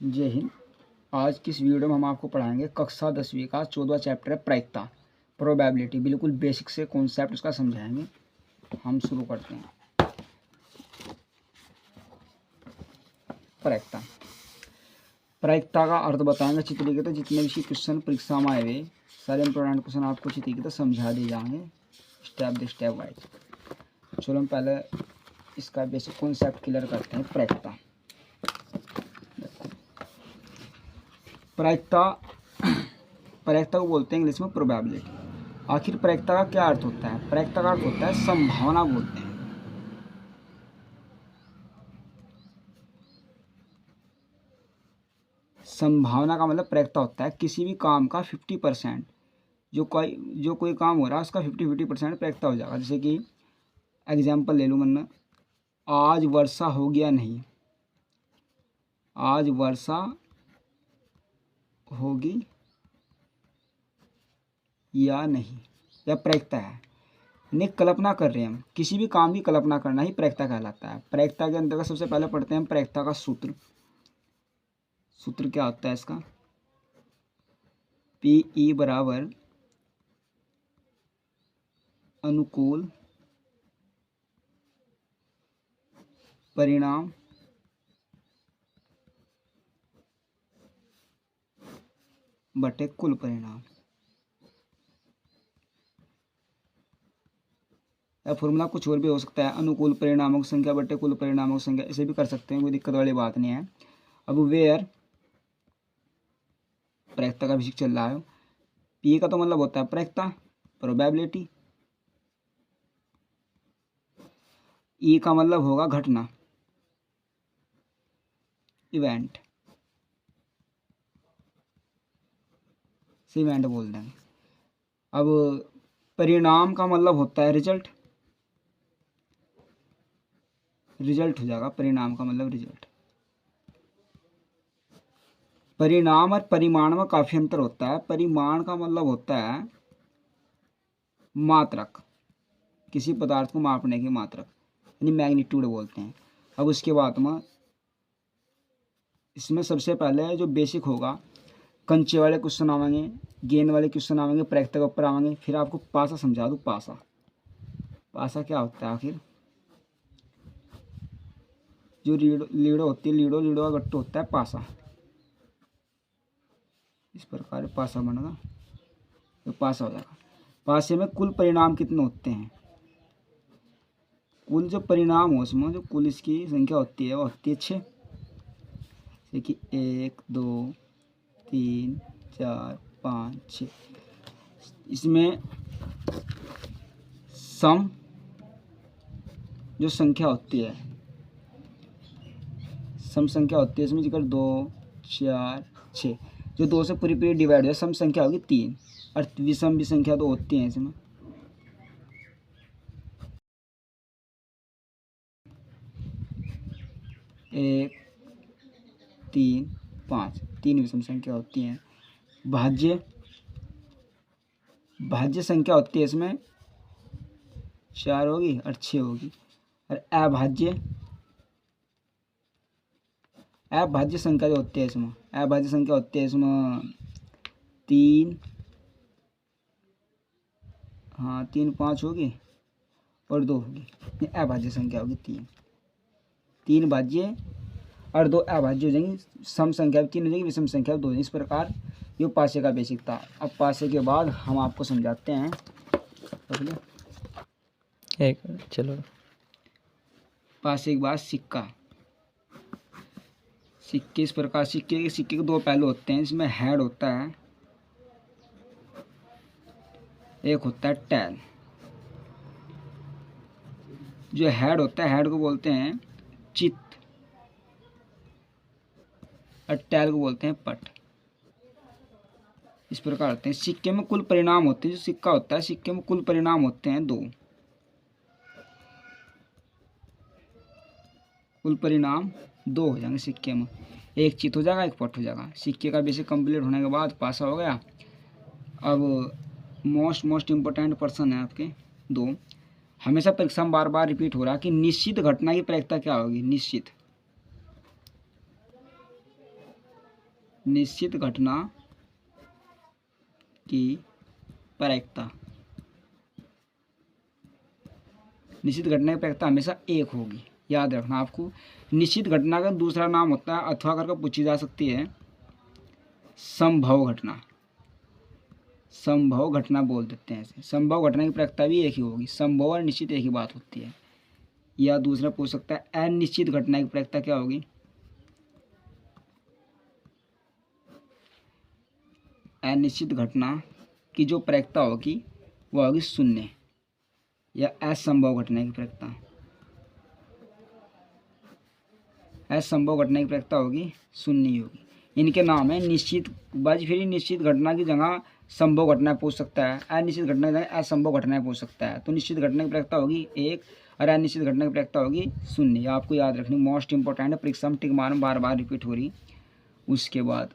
जय हिंद। आज की इस वीडियो में हम आपको पढ़ाएंगे कक्षा 10वीं का 14वां चैप्टर है प्रायिकता, प्रोबेबिलिटी। बिल्कुल बेसिक से कॉन्सेप्ट उसका समझाएंगे। हम शुरू करते हैं। प्रायिकता प्रायिकता का अर्थ बताएंगे अच्छी तरीके से। जितने भी क्वेश्चन परीक्षा में आए हुए सारे इंपॉर्टेंट क्वेश्चन आपको अच्छी तरीके से समझा दिए जाएंगे स्टेप बाय स्टेप वाइज। चलो हम पहले इसका बेसिक कॉन्सेप्ट क्लियर करते हैं। प्रायिकता को बोलते हैं इंग्लिश में प्रोबेबिलिटी। आखिर प्रायिकता का क्या अर्थ होता है? प्रायिकता का अर्थ होता है संभावना बोलते हैं। संभावना का मतलब प्रायिकता होता है किसी भी काम का 50%। जो कोई काम हो रहा है उसका 50% प्रायिकता हो जाएगा। जैसे कि एग्जाम्पल ले लूँ मैंने, आज वर्षा होगी या नहीं, आज वर्षा होगी या नहीं, यह प्रायिकता है। यानी कल्पना कर रहे हैं हम, किसी भी काम की कल्पना करना ही प्रायिकता कहलाता है। प्रायिकता के अंतर्गत सबसे पहले पढ़ते हैं हम प्रायिकता का सूत्र। सूत्र क्या होता है इसका? PE बराबर अनुकूल परिणाम बटे कुल परिणाम। या फॉर्मूला कुछ और भी हो सकता है, अनुकूल परिणामों की संख्या बटे कुल परिणामों की संख्या, इसे भी कर सकते हैं, कोई दिक्कत वाली बात नहीं है। अब वेयर प्रायिकता का बेसिक चल रहा है। पी का तो मतलब होता है प्रायिकता, प्रोबेबिलिटी। ई का मतलब होगा घटना, इवेंट, से इवेंट बोल देंगे। अब परिणाम का मतलब होता है रिजल्ट, रिजल्ट हो जाएगा परिणाम का मतलब रिजल्ट। परिणाम और परिमाण में काफी अंतर होता है। परिमाण का मतलब होता है मात्रक, किसी पदार्थ को मापने की मात्रक, यानी मैग्नीट्यूड बोलते हैं। अब उसके बाद में इसमें सबसे पहले जो बेसिक होगा, कंचे वाले क्वेश्चन आवेंगे, गेंद वाले क्वेश्चन आवेंगे, प्रायिकता के ऊपर आवेंगे। फिर आपको पासा समझा दूँ। पासा क्या होता है आखिर? जो लीडो होती है, लीडो का गट्टू होता है पासा। इस प्रकार पासा बनेगा, तो पासा हो जाएगा। पासे में कुल परिणाम कितने होते हैं? कुल जो परिणाम हो उसमें जो कुल इसकी संख्या होती है वो होती है 6। देखिए 1 2 3 4 5 6। इसमें सम जो संख्या होती है, सम संख्या होती है इसमें जिक्र 2 4 6। जो 2 से पूरी पूरी डिवाइड है, सम संख्या होगी 3। और विषम भी संख्या 2 होती है इसमें। 1 3 5, 3 विषम संख्या होती हैं। भाज्य संख्या होती है इसमें 4 होगी और 6 होगी। और अभाज्य संख्या जो होती है इसमें, अभाज्य संख्या होती है इसमें 3, हाँ 3 5 होगी और 2 होगी। अभाज्य संख्या होगी 3 भाज्य और 2 अभाज्य हो जाएंगी। सम संख्या 3 हो जाएगी, विषम संख्या 2। इस प्रकार ये पासे का बेसिक था। अब पासे के बाद हम आपको समझाते हैं। चलो पासे के बाद सिक्का। सिक्के इस प्रकार, सिक्के के 2 पहलू होते हैं। इसमें हेड होता है, एक होता है टेल। जो हेड होता है, हेड को बोलते हैं चित्त और टेल को बोलते हैं पट। इस प्रकार होते हैं। सिक्के में कुल परिणाम होते हैं। जो सिक्का होता है, सिक्के में कुल परिणाम होते हैं 2। कुल परिणाम 2 हो जाएंगे सिक्के में। एक चित हो जाएगा, एक पट हो जाएगा। सिक्के का बेसिक कंप्लीट होने के बाद पासा हो गया। अब मोस्ट इम्पोर्टेंट पर्सन है आपके 2। हमेशा परीक्षा में बार बार रिपीट हो रहा है कि निश्चित घटना की प्रायिकता क्या होगी? निश्चित निश्चित घटना की प्रायिकता, निश्चित घटना की प्रायिकता हमेशा 1 होगी। याद रखना आपको, निश्चित घटना का दूसरा नाम होता है अथवा करके पूछी जा सकती है संभव घटना। संभव घटना बोल देते हैं ऐसे। संभव घटना की प्रायिकता भी 1 ही होगी। संभव और निश्चित एक ही बात होती है। या दूसरा पूछ सकता है अनिश्चित घटना की प्रायिकता क्या होगी? अनिश्चित घटना की जो प्रायिकता होगी वह होगी 0। या असंभव घटना की प्रायिकता, असंभव घटना की प्रायिकता होगी 0 ही होगी। इनके नाम है निश्चित। बाजी फिर निश्चित घटना की जगह संभव घटना पूछ सकता है, अनिश्चित घटना की जगह असंभव घटना पूछ सकता है। तो निश्चित घटना की प्रायिकता होगी 1 और अनिश्चित घटना की प्रायिकता होगी 0। आपको याद रखनी, मोस्ट इंपॉर्टेंट है, परीक्षा में टिक मारना बार बार रिपीट हो रही। उसके बाद